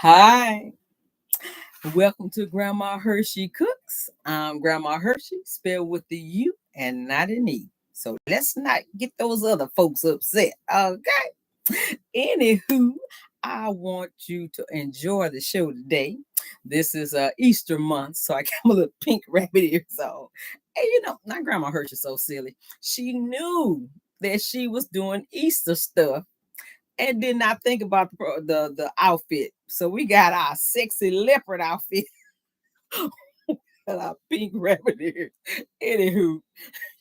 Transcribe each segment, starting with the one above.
Hi, welcome to Grandma Hershey Cooks. I'm Grandma Hershey, spelled with the U and not an E. So let's not get those other folks upset. Okay. Anywho, I want you to enjoy the show today. This is Easter month, so I got my little pink rabbit ears on. And my Grandma Hershey so silly. She knew that she was doing Easter stuff and did not think about the outfit. So we got our sexy leopard outfit and our pink rabbit ears. Anywho,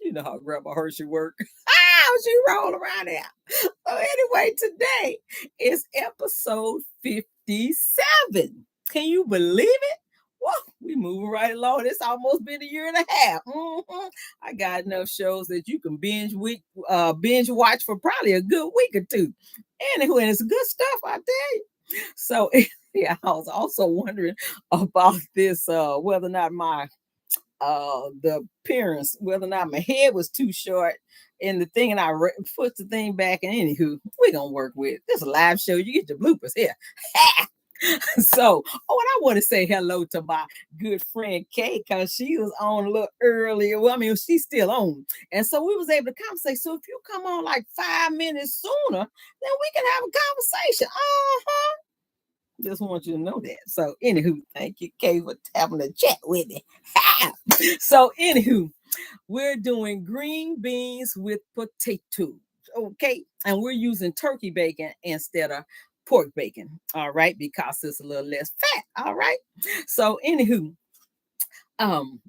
you know how Grandma Hershey work. She roll around there. So anyway, today is episode 57. Can you believe it? Well, we moving right along. It's almost been a year and a half. I got enough shows that you can binge watch for probably a good week or two. Anyway, it's good stuff, I tell you. So yeah, I was also wondering about this, whether or not my the appearance, whether or not my head was too short and the thing, and put the thing back. And anywho, we're gonna work with it. This is a live show. You get your bloopers here. So, and I want to say hello to my good friend Kay, because she was on a little earlier. Well, I mean, she's still on. And so we was able to conversate. So if you come on like 5 minutes sooner, then we can have a conversation. Just want you to know that. So, anywho, thank you, Kay, for having a chat with me. So, anywho, we're doing green beans with potatoes. Okay. And we're using turkey bacon instead of pork bacon. All right. Because it's a little less fat. All right. So, anywho, um,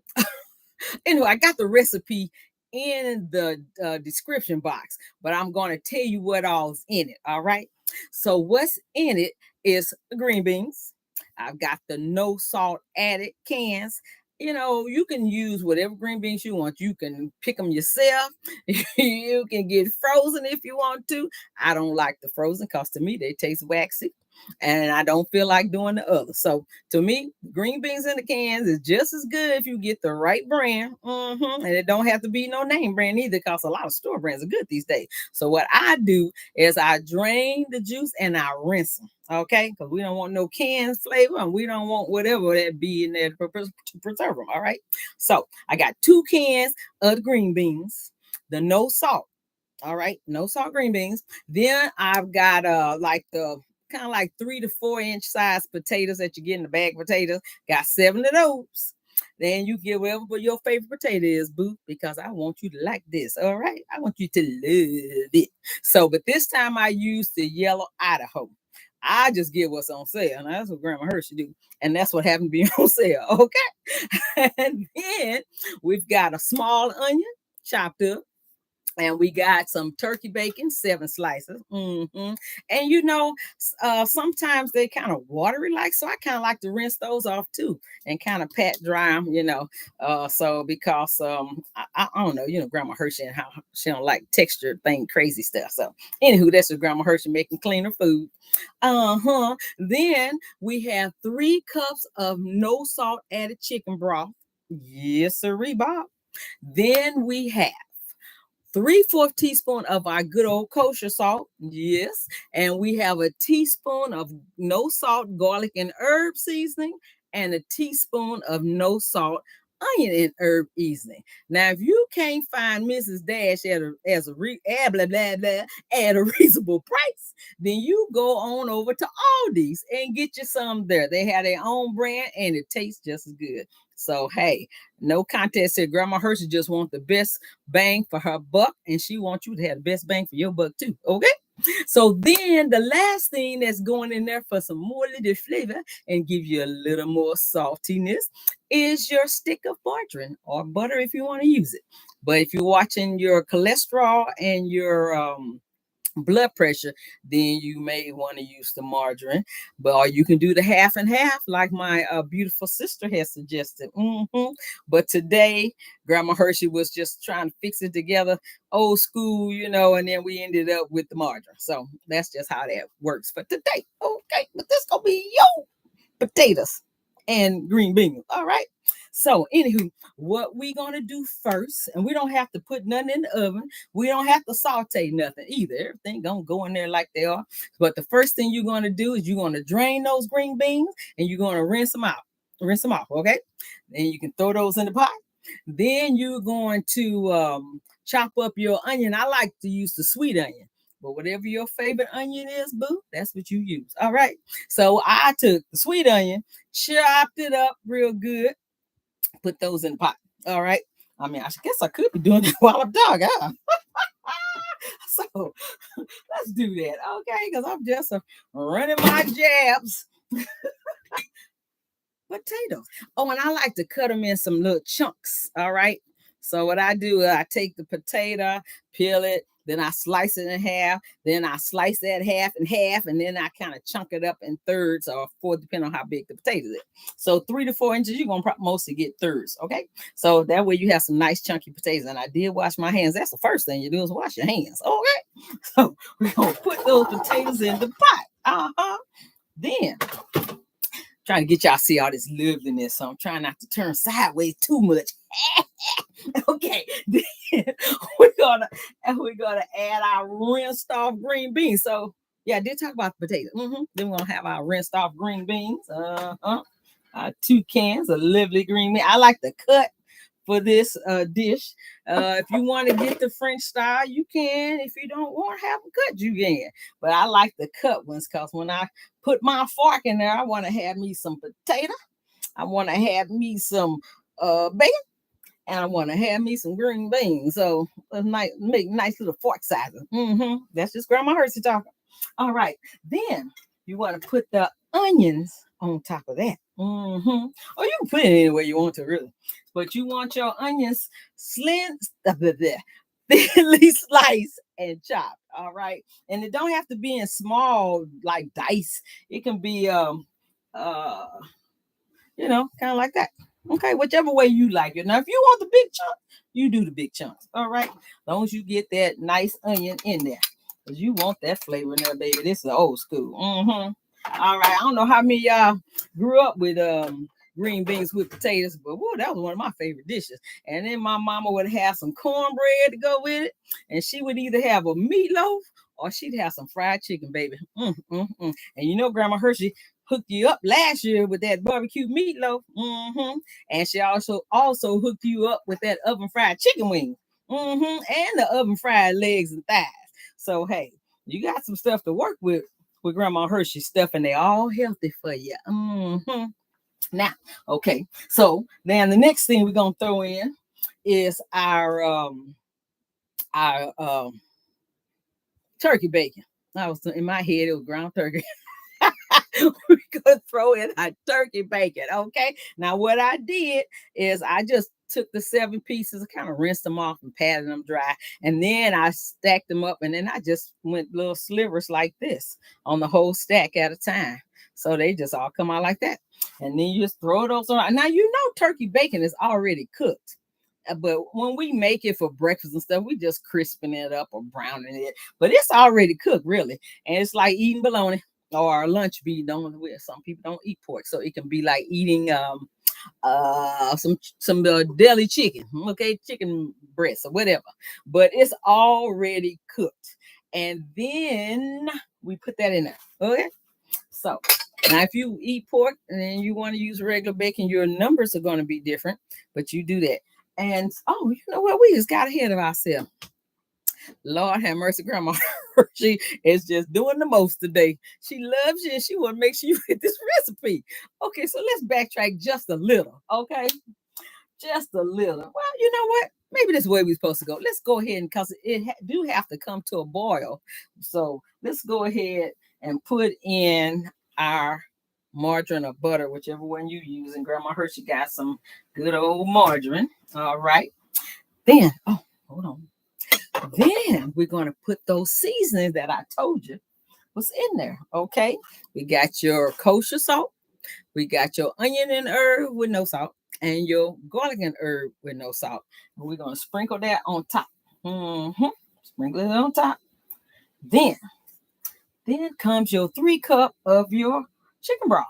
I got the recipe in the description box, but I'm going to tell you what all's in it. All right. So what's in it is green beans. I've got the no salt added cans. You can use whatever green beans you want. You can pick them yourself. You can get frozen if you want to. I don't like the frozen because to me they taste waxy and I don't feel like doing the other. So to me, green beans in the cans is just as good if you get the right brand. And it don't have to be no name brand either, because a lot of store brands are good these days. So what I do is I drain the juice and I rinse them. Okay, because we don't want no canned flavor and we don't want whatever that be in there to preserve them. All right. So I got 2 cans of the green beans, the no salt. All right, no salt green beans. Then I've got like the kind of like 3 to 4 inch size potatoes that you get in the bag of potatoes. Got 7 of those. Then you get whatever your favorite potato is, boo, because I want you to like this. All right, I want you to love it. So, but this time I used the yellow Idaho. I just get what's on sale. Now, that's what Grandma Hershey do. And that's what happened to be on sale. Okay. And then we've got a small onion chopped up. And we got some turkey bacon, 7 slices. And sometimes they kind of watery like, so I kind of like to rinse those off too and kind of pat dry them, so because I don't know, Grandma Hershey and how she don't like texture thing, crazy stuff. So anywho, that's what Grandma Hershey making cleaner food. Then we have 3 cups of no salt added chicken broth. Yes, sirree, Bob. Then we have 3/4 teaspoon of our good old kosher salt. Yes. And we have a teaspoon of no salt garlic and herb seasoning and a teaspoon of no salt onion and herb seasoning. Now, if you can't find Mrs. Dash at a reasonable price, then you go on over to Aldi's and get you some there. They have their own brand and it tastes just as good. So, hey, no contest here. Grandma Hershey just wants the best bang for her buck, and she wants you to have the best bang for your buck too. Okay? So then the last thing that's going in there for some more little flavor and give you a little more saltiness is your stick of margarine or butter if you want to use it. But if you're watching your cholesterol and your blood pressure, then you may want to use the margarine, or you can do the half and half like my beautiful sister has suggested. But today Grandma Hershey was just trying to fix it together old school, and then we ended up with the margarine. So that's just how that works for today. Okay, but this gonna be your potatoes and green beans. All right. So, anywho, what we gonna do first, and we don't have to put nothing in the oven. We don't have to saute nothing either. Everything gonna go in there like they are. But the first thing you're gonna do is you're gonna drain those green beans and you're gonna rinse them out. Rinse them off, okay? Then you can throw those in the pot. Then you're going to chop up your onion. I like to use the sweet onion. But whatever your favorite onion is, boo, that's what you use. All right. So I took the sweet onion, chopped it up real good, put those in the pot. All right. I mean, I guess I could be doing that while I'm talking. Huh? So let's do that. Okay. Because I'm just running my jabs. Potatoes. Oh, and I like to cut them in some little chunks. All right. So what I do, I take the potato, peel it, then I slice it in half, then I slice that half in half, and then I kind of chunk it up in thirds or four, depending on how big the potato is. So 3 to 4 inches, you're gonna mostly get thirds. Okay. So that way you have some nice chunky potatoes. And I did wash my hands. That's the first thing you do is wash your hands. Okay. So we're gonna put those potatoes in the pot. Then trying to get y'all to see all this liveliness, so I'm trying not to turn sideways too much. Okay, then we're gonna add our rinsed off green beans. So yeah, I did talk about the potatoes. Then we're gonna have our rinsed off green beans. 2 cans of lovely green beans. I like to cut for this dish. If you want to get the French style, you can. If you don't want to have a cut, you can. But I like the cut ones because when I put my fork in there, I want to have me some potato. I want to have me some bacon. And I want to have me some green beans. So make nice little fork sizes. That's just grandmaHurshey talking. All right. Then you want to put the onions on top of that. Or you can put it anywhere you want to, really. But you want your onions thinly sliced and chopped. All right. And it don't have to be in small like dice. It can be kind of like that. Okay, whichever way you like it. Now, if you want the big chunk, you do the big chunks. All right. As long as you get that nice onion in there. Because you want that flavor in there, baby. This is old school. All right. I don't know how many y'all grew up with green beans with potatoes, but whoa, that was one of my favorite dishes. And then my mama would have some cornbread to go with it. And she would either have a meatloaf or she'd have some fried chicken, baby. And you know, GrandmaHurshey hooked you up last year with that BBQ Meatloaf. And she also hooked you up with that oven fried chicken wing. And the oven fried legs and thighs. So hey, you got some stuff to work with GrandmaHurshey stuff, and they all healthy for you. Now, okay, so then the next thing we're gonna throw in is our turkey bacon. I was in my head, it was ground turkey. We're gonna throw in our turkey bacon. Okay. Now, what I did is I just took the 7 pieces, kind of rinsed them off and patted them dry, and then I stacked them up, and then I just went little slivers like this on the whole stack at a time. So they just all come out like that. And then you just throw those on. Now, you know, turkey bacon is already cooked. But when we make it for breakfast and stuff, we just crisping it up or browning it. But it's already cooked, really. And it's like eating bologna or lunch meat. Some people don't eat pork. So it can be like eating some deli chicken, okay, chicken breast or whatever. But it's already cooked. And then we put that in there. Okay. So now, if you eat pork and you want to use regular bacon, your numbers are going to be different, but you do that. And you know what? We just got ahead of ourselves. Lord have mercy, GrandmaHurshey is just doing the most today. She loves you and she want to make sure you get this recipe. Okay, so let's backtrack just a little. Okay, just a little. Well, you know what? Maybe this is where we're supposed to go. Let's go ahead and because it do have to come to a boil. So let's go ahead and put in our margarine or butter, whichever one you use. And GrandmaHurshey got some good old margarine. All right. Then, hold on. Then we're going to put those seasonings that I told you was in there. Okay. We got your kosher salt. We got your onion and herb with no salt. And your garlic and herb with no salt. And we're going to sprinkle that on top. Sprinkle it on top. Then comes your 3 cups of your chicken broth.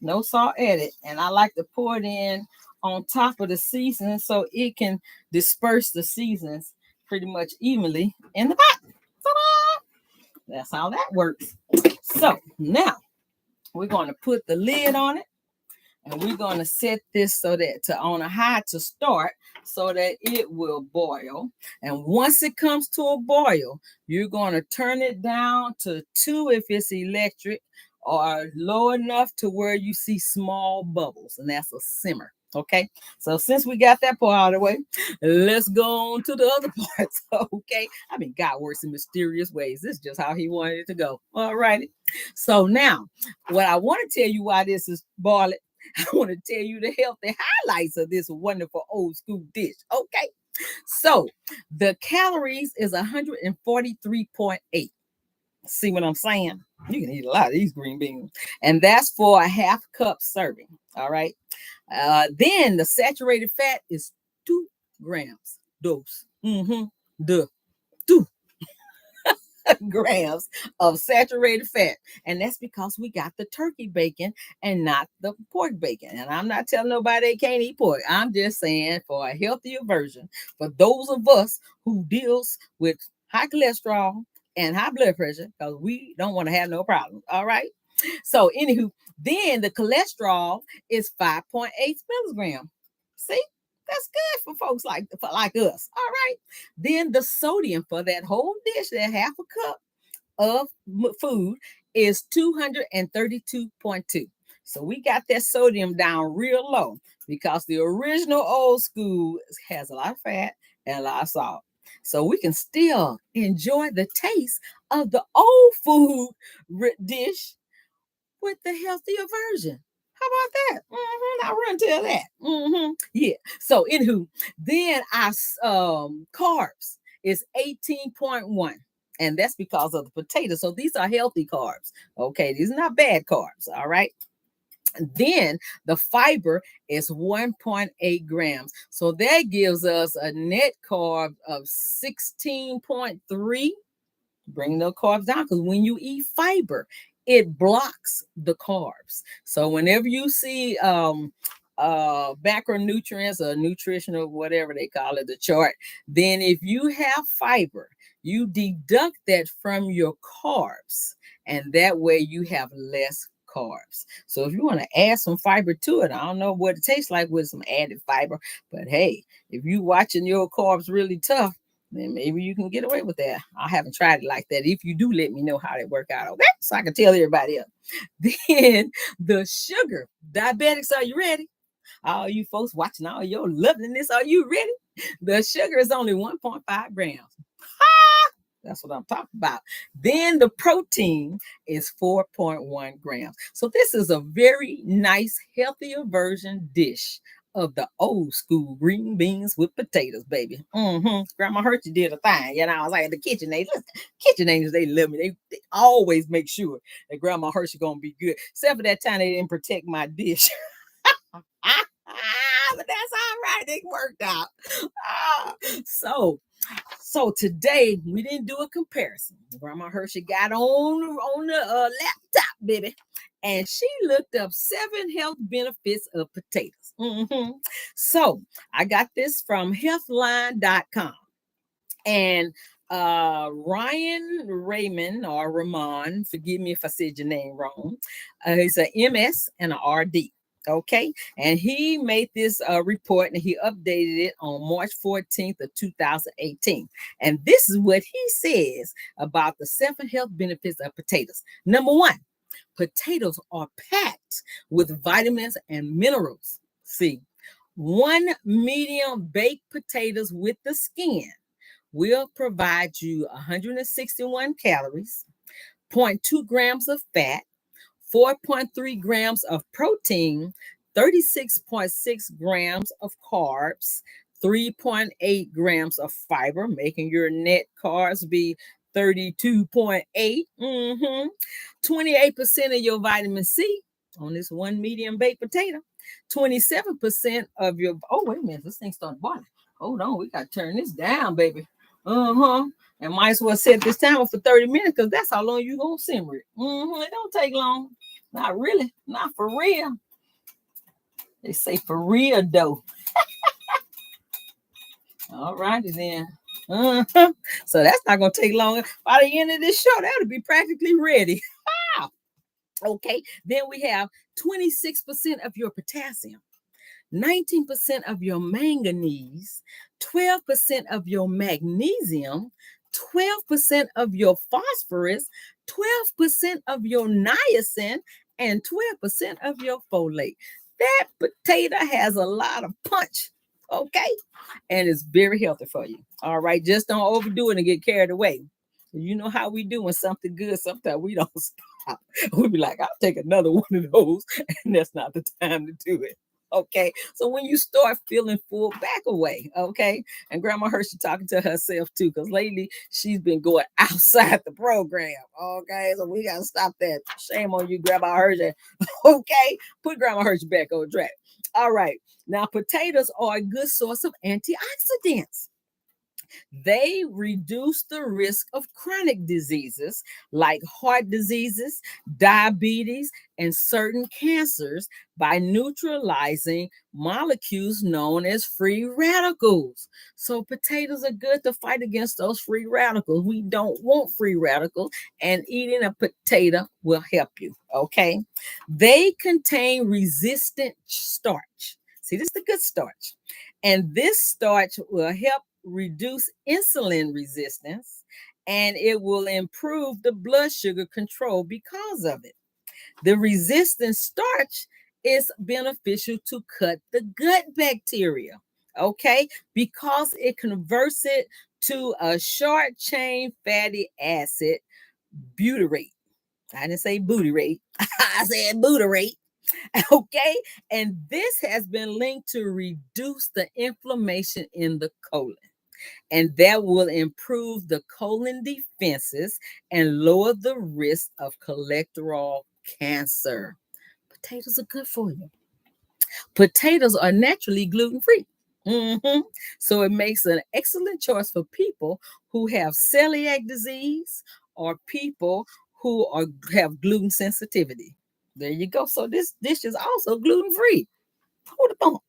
No salt added. And I like to pour it in on top of the seasoning so it can disperse the seasons pretty much evenly in the pot. Ta-da! That's how that works. So now we're going to put the lid on it, and we're going to set this so that on a high to start so that it will boil. And once it comes to a boil, you're going to turn it down to 2 if it's electric, or low enough to where you see small bubbles, and that's a simmer. Okay, so since we got that part out of the way, let's go on to the other parts. Okay, I mean, God works in mysterious ways. This is just how he wanted it to go. All righty. So now, what I want to tell you why this is boiling, I want to tell you the healthy highlights of this wonderful old school dish. Okay, so the calories is 143.8. See what I'm saying? You can eat a lot of these green beans, and that's for a half cup serving. All right. Then the saturated fat is 2 grams. Dose. The 2 grams of saturated fat. And that's because we got the turkey bacon and not the pork bacon. And I'm not telling nobody they can't eat pork. I'm just saying for a healthier version, for those of us who deals with high cholesterol and high blood pressure, because we don't want to have no problems. All right. So anywho, then the cholesterol is 5.8 milligrams. See, that's good for folks like us. All right. Then the sodium for that whole dish, that half a cup of food, is 232.2. So we got that sodium down real low because the original old school has a lot of fat and a lot of salt. So we can still enjoy the taste of the old food dish with the healthier version. How about that? I run tell that. Yeah. So anywho, then our carbs is 18.1. And that's because of the potatoes. So these are healthy carbs. Okay, these are not bad carbs. All right. Then the fiber is 1.8 grams. So that gives us a net carb of 16.3. Bring the carbs down, because when you eat fiber, it blocks the carbs. So whenever you see macronutrients or nutritional, whatever they call it, the chart, then if you have fiber, you deduct that from your carbs, and that way you have less carbs. So if you want to add some fiber to it, I don't know what it tastes like with some added fiber, but hey, if you watching your carbs really tough, then maybe you can get away with that. I haven't tried it like that. If you do, let me know how they work out. Okay, so I can tell everybody else. Then the sugar. Diabetics, are you ready? All you folks watching all your loveliness, are you ready? The sugar is only 1.5 grams. That's what I'm talking about. Then the protein is 4.1 grams. So this is a very nice, healthier version dish of the old school green beans with potatoes, baby. GrandmaHurshey did a thing. You know, I was like, the kitchen angels, they love me. They always make sure that GrandmaHurshey gonna be good. Except for that time they didn't protect my dish. But that's all right. It worked out. So today we didn't do a comparison. GrandmaHurshey got on the laptop, baby, and she looked up 7 health benefits of potatoes. So I got this from healthline.com, and Ryan Raymond, or Ramon, forgive me if I said your name wrong, he's a MS and an RD. Okay, and he made this report, and he updated it on March 14th of 2018. And this is what he says about the 7 health benefits of potatoes. Number 1, potatoes are packed with vitamins and minerals. See, 1 medium baked potatoes with the skin will provide you 161 calories, 0.2 grams of fat, 4.3 grams of protein, 36.6 grams of carbs, 3.8 grams of fiber, making your net carbs be 32.8. 28% of your vitamin C on this 1 medium baked potato. 27% of your, oh, wait a minute, this thing started boiling. Hold on, we got to turn this down, baby. And might as well set this timer for 30 minutes, because that's how long you're going to simmer it. It don't take long. Not really. Not for real. They say for real though. All righty then. Uh-huh. So that's not gonna take long. By the end of this show, that'll be practically ready. Okay. Then we have 26% of your potassium, 19% of your manganese, 12% of your magnesium, 12% of your phosphorus, 12% of your niacin, and 12% of your folate. That potato has a lot of punch, okay? And it's very healthy for you. All right, just don't overdo it and get carried away. You know how we do when something good, sometimes we don't stop. We'll be like, I'll take another one of those, and that's not the time to do it. Okay, so when you start feeling full, back away. Okay, and Grandma Hershey talking to herself too, because lately she's been going outside the program. Okay, so we gotta stop that. Shame on you, Grandma Hershey. Okay, put Grandma Hershey back on track. All right, now potatoes are a good source of antioxidants. They reduce the risk of chronic diseases like heart diseases, diabetes, and certain cancers by neutralizing molecules known as free radicals. So, potatoes are good to fight against those free radicals. We don't want free radicals, and eating a potato will help you. Okay. They contain resistant starch. See, this is the good starch. And this starch will help reduce insulin resistance, and it will improve the blood sugar control because of it. The resistant starch is beneficial to cut the gut bacteria, okay, because it converts it to a short chain fatty acid, butyrate. I didn't say butyrate, I said butyrate. Okay, and this has been linked to reduce the inflammation in the colon, and that will improve the colon defenses and lower the risk of colorectal cancer. Potatoes are good for you. Potatoes are naturally gluten free. So it makes an excellent choice for people who have celiac disease or people who have gluten sensitivity. There you go. So this dish is also gluten free. Hold on.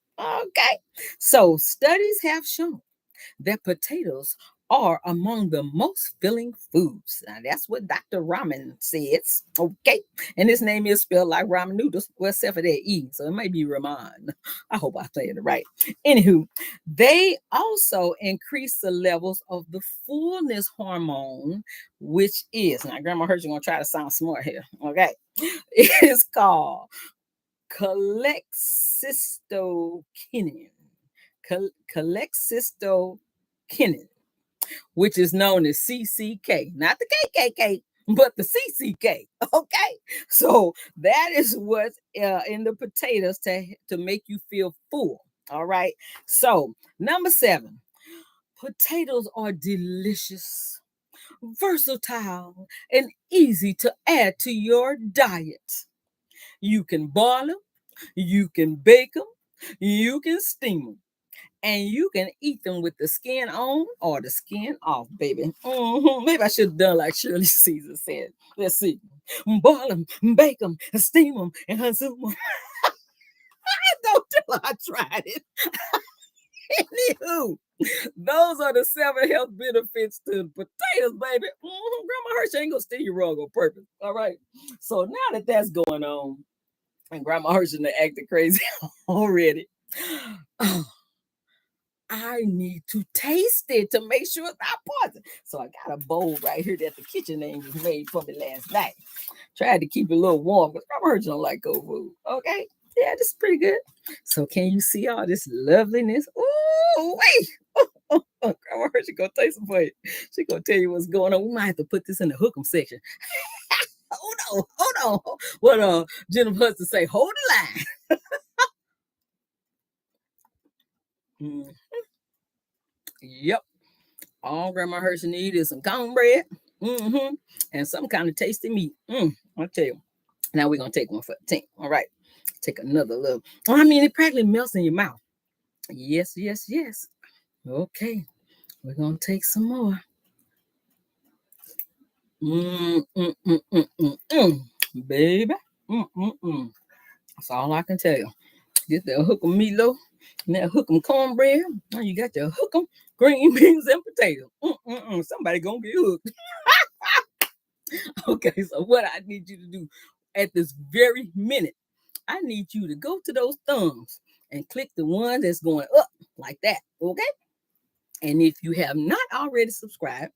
Okay. So studies have shown that potatoes are among the most filling foods. Now, that's what Dr. Ramen says. Okay. And his name is spelled like ramen noodles, well, except for that E. So it might be Raman. I hope I say it right. Anywho, they also increase the levels of the fullness hormone, which is, now Grandma Hershey going to try to sound smart here. Okay. It is called cholecystokinin. Cholecystokinin, which is known as CCK, not the KKK, but the CCK. Okay, so that is what's in the potatoes to make you feel full. All right. So number 7, potatoes are delicious, versatile, and easy to add to your diet. You can boil them, you can bake them, you can steam them, and you can eat them with the skin on or the skin off, baby. Maybe I should have done like Shirley Caesar said. Let's see. Boil them, bake them, steam them, and consume them. Don't tell her I tried it. Anywho, those are the 7 health benefits to potatoes, baby. Grandma Hershey ain't gonna steer you wrong on purpose. All right. So now that that's going on, and Grandma Hershey acted crazy already. I need to taste it to make sure it's not poison. So I got a bowl right here that the kitchen angels made for me last night. Tried to keep it a little warm because Grandma Hershey don't like cold food. Okay. Yeah, this is pretty good. So can you see all this loveliness? Oh, wait. Grandma Hershey gonna taste it for you. She gonna tell you what's going on. We might have to put this in the hook'em section. Hold on. What Jennifer Hudson say, hold the line. Yep. All Grandma Hershey need is some cornbread, and some kind of tasty meat. I'll tell you. Now we're gonna take one for the team. All right. Take another little. Oh, I mean, it practically melts in your mouth. Yes. Okay. We're gonna take some more. Baby. That's all I can tell you. Get that hook'em meatloaf and that hook'em cornbread. Now you got your hook'em green beans and potatoes. Somebody gonna get hooked. Okay, so what I need you to do at this very minute, I need you to go to those thumbs and click the one that's going up like that. Okay. And if you have not already subscribed,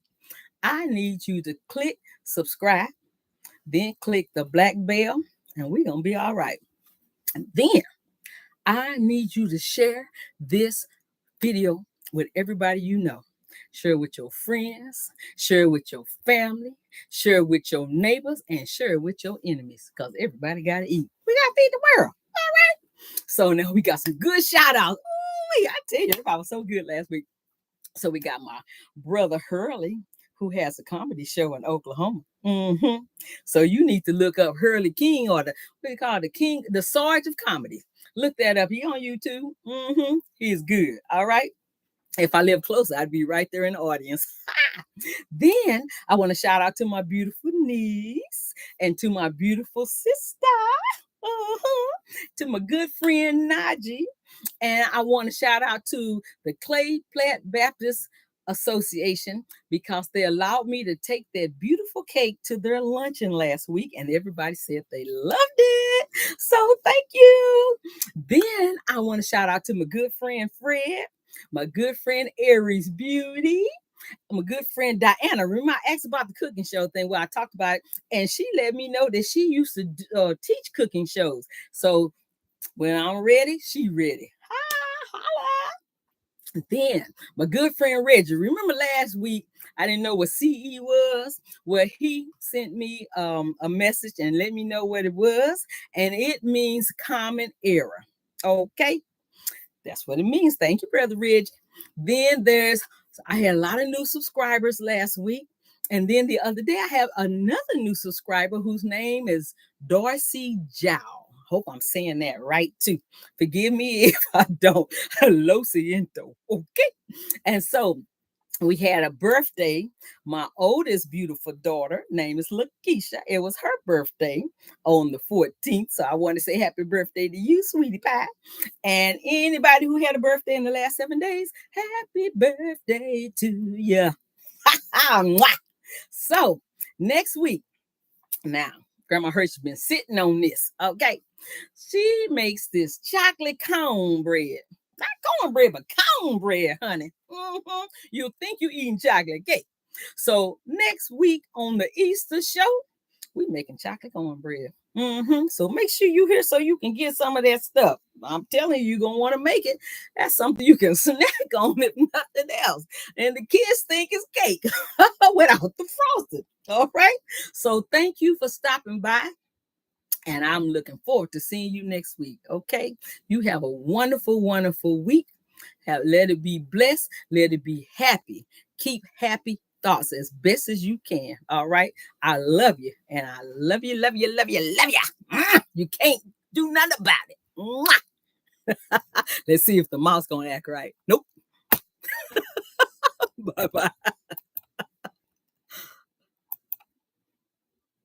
I need you to click subscribe, then click the black bell, and we're going to be all right. And then I need you to share this video with everybody you know. Share with your friends, share with your family, share with your neighbors, and share with your enemies because everybody got to eat. We got to feed the world. All right. So now we got some good shout outs. Ooh, I tell you, I was so good last week. So we got my brother Hurley, who has a comedy show in Oklahoma. So you need to look up Hurley King, or the what do you call it, the King, the Sarge of Comedy. Look that up. He on YouTube. He's good. All right. If I live closer, I'd be right there in the audience. Then I want to shout out to my beautiful niece and to my beautiful sister, to my good friend Najee. And I want to shout out to the Clay Platte Baptist Association because they allowed me to take that beautiful cake to their luncheon last week, and everybody said they loved it. So thank you. Then I want to shout out to my good friend Fred, my good friend Aries Beauty, my good friend Diana. Remember I asked about the cooking show thing where I talked about it, and she let me know that she used to teach cooking shows. So when I'm ready, she ready. Then my good friend Reggie, remember last week I didn't know what CE was? Well, he sent me a message and let me know what it was, and it means common error. Okay, that's what it means. Thank you, brother Reggie. Then I had a lot of new subscribers last week, and then the other day I have another new subscriber whose name is Darcy Jow. Hope I'm saying that right too. Forgive me if I don't. Lo siento. Okay. And so we had a birthday. My oldest beautiful daughter, name is Lakeisha. It was her birthday on the 14th. So I want to say happy birthday to you, sweetie pie. And anybody who had a birthday in the last 7 days, happy birthday to you. So next week, now, Grandma Hershey's been sitting on this. Okay. She makes this chocolate cornbread. Not cornbread, but cornbread, honey. You'll think you're eating chocolate cake. So next week on the Easter show, we're making chocolate cornbread. So make sure you here so you can get some of that stuff. I'm telling you, you're going to want to make it. That's something you can snack on if nothing else. And the kids think it's cake without the frosting. All right. So thank you for stopping by. And I'm looking forward to seeing you next week. Okay. You have a wonderful, wonderful week. Let it be blessed. Let it be happy. Keep happy thoughts as best as you can. All right. I love you. And I love you, love you, love you, love you. You can't do nothing about it. Let's see if the mouth's going to act right. Nope. Bye-bye.